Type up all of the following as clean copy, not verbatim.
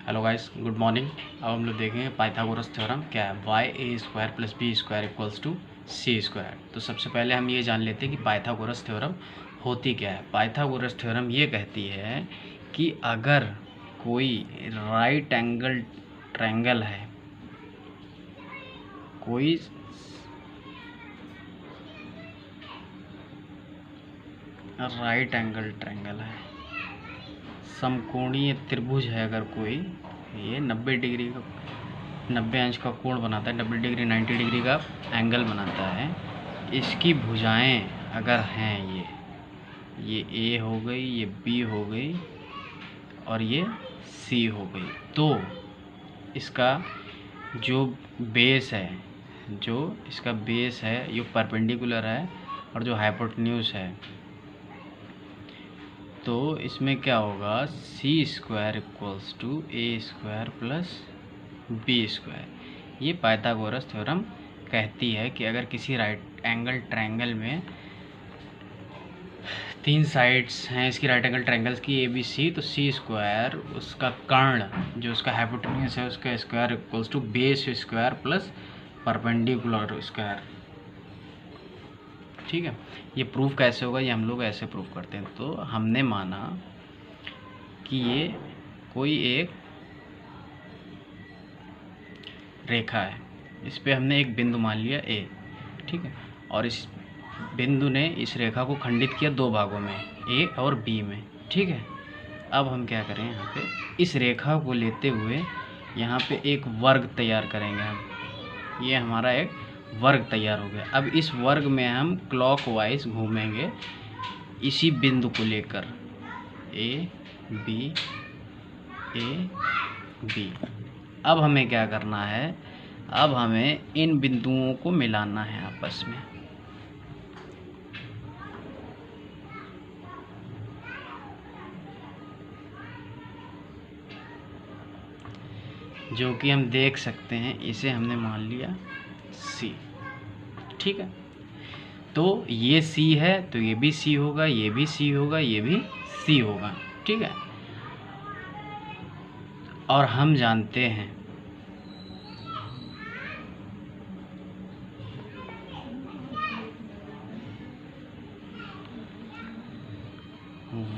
Hello guys, good morning. अब हम लोग देखेंगे पाइथागोरस थ्योरम क्या है। Why a square plus B square equals to c square. तो सबसे पहले हम ये जान लेते हैं कि पाइथागोरस थ्योरम होती क्या है। पाइथागोरस थ्योरम ये कहती है कि अगर कोई राइट एंगल ट्रायंगल है, कोई राइट एंगल ट्रायंगल है, समकोणीय त्रिभुज है, अगर कोई ये 90 डिग्री का 90 अंश का कोण बनाता है, 90 डिग्री 90 डिग्री का एंगल बनाता है, इसकी भुजाएं अगर हैं ये ए हो गई, ये बी हो गई और ये सी हो गई, तो इसका जो बेस है, जो इसका बेस है ये परपेंडिकुलर है और जो हाइपोटेन्यूज है, तो इसमें क्या होगा, C square equals to A square plus B square. ये पाइथागोरस थ्योरम कहती है कि अगर किसी राइट एंगल ट्रायंगल में 3 साइड्स हैं इसकी राइट एंगल ट्रायंगल्स की ए बी सी, तो सी स्क्वायर उसका कर्ण जो उसका हाइपोटेन्यूज है उसका square equals to base square plus perpendicular square. ठीक है, ये प्रूफ कैसे होगा, ये हम लोग ऐसे प्रूफ करते हैं। तो हमने माना कि ये कोई एक रेखा है, इस पे हमने एक बिंदु मान लिया ए, ठीक है, और इस बिंदु ने इस रेखा को खंडित किया 2 भागों में, ए और बी में। ठीक है, अब हम क्या करें, यहाँ पे इस रेखा को लेते हुए यहाँ पे एक वर्ग तैयार करेंगे हम। ये हमारा एक वर्ग तैयार हो गया। अब इस वर्ग में हम क्लॉकवाइज घूमेंगे इसी बिंदु को लेकर, ए बी ए बी। अब हमें क्या करना है, अब हमें इन बिंदुओं को मिलाना है आपस में। जो कि हम देख सकते हैं, इसे हमने मान लिया सी। ठीक है, तो ये सी है तो ये भी सी होगा, ये भी सी होगा, ये भी सी होगा। ठीक है, और हम जानते हैं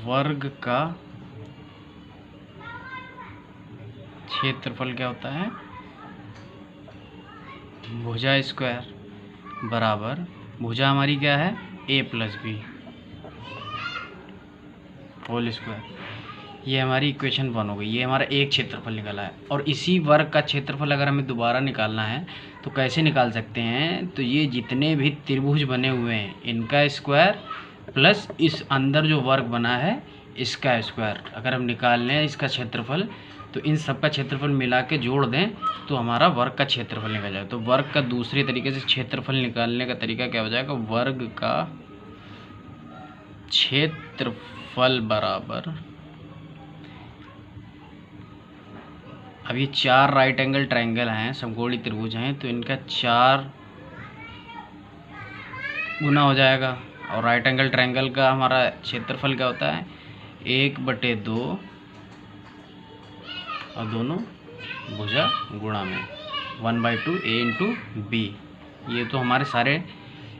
वर्ग का क्षेत्रफल क्या होता है, भुजा स्क्वायर बराबर, भुजा हमारी क्या है, ए प्लस बी होल स्क्वायर। ये हमारी इक्वेशन 1 हो गई। ये हमारा एक क्षेत्रफल निकला है, और इसी वर्ग का क्षेत्रफल अगर हमें दोबारा निकालना है तो कैसे निकाल सकते हैं, तो ये जितने भी त्रिभुज बने हुए हैं इनका स्क्वायर प्लस इस अंदर जो वर्ग बना है इसका स्क्वायर, अगर हम निकाल लें इसका क्षेत्रफल, तो इन सब का क्षेत्रफल मिला के जोड़ दें तो हमारा वर्ग का क्षेत्रफल निकल जाए। तो वर्ग का दूसरे तरीके से क्षेत्रफल निकालने का तरीका क्या हो जाएगा, वर्ग का क्षेत्रफल बराबर, अब ये 4 राइट एंगल ट्रायंगल हैं, समकोणीय त्रिभुज हैं, तो इनका 4 गुना हो जाएगा। और राइट एंगल ट्रायंगल का हमारा क्षेत्रफल क्या होता है, 1/2 और दोनों भुजा गुणा में 1/2 ए इंटू बी। ये तो हमारे सारे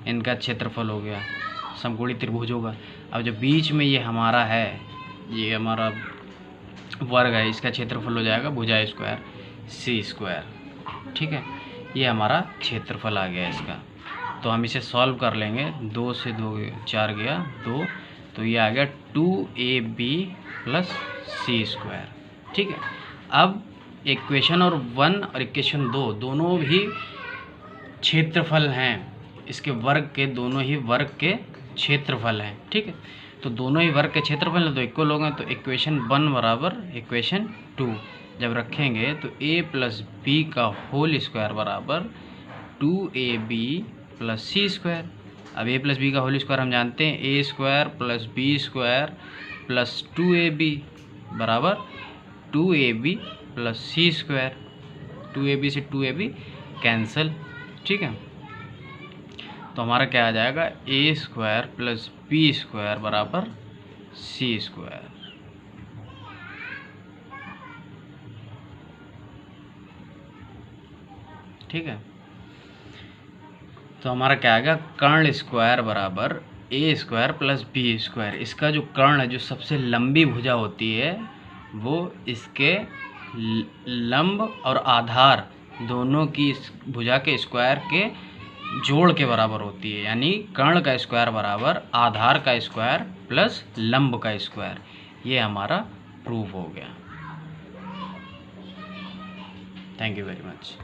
इनका क्षेत्रफल हो गया, समकोणीय त्रिभुज होगा। अब जो बीच में ये हमारा है, ये हमारा वर्ग है, इसका क्षेत्रफल हो जाएगा भुजा स्क्वायर सी स्क्वायर। ठीक है, ये हमारा क्षेत्रफल आ गया इसका। तो हम इसे सॉल्व कर लेंगे, 2 से 2 4 गया 2, तो ये आ गया 2ab प्लस सी स्क्वायर। ठीक है, अब इक्वेशन और 1 और इक्वेशन 2 दोनों भी क्षेत्रफल हैं, इसके वर्ग के दोनों ही वर्ग के क्षेत्रफल हैं। ठीक है, तो दोनों ही वर्ग के क्षेत्रफल तो इक्वल हो गए, तो इक्वेशन 1 बराबर इक्वेशन 2 जब रखेंगे तो a प्लस बी का होल स्क्वायर बराबर 2ab प्लस सी स्क्वायर। अब a प्लस बी का होल स्क्वायर हम जानते हैं, a square plus B square plus 2ab बराबर 2ab plus c square. 2ab से 2ab कैंसिल। ठीक है, तो हमारा क्या आ जाएगा, ए स्क्वायर प्लस बी स्क्वायर बराबर सी स्क्वायर। ठीक है, तो हमारा क्या आएगा, कर्ण स्क्वायर बराबर ए स्क्वायर प्लस बी स्क्वायर। इसका जो कर्ण है, जो सबसे लंबी भुजा होती है, वो इसके लंब और आधार दोनों की इस भुजा के स्क्वायर के जोड़ के बराबर होती है। यानी कर्ण का स्क्वायर बराबर आधार का स्क्वायर प्लस लंब का स्क्वायर। ये हमारा प्रूफ हो गया। Thank you very much.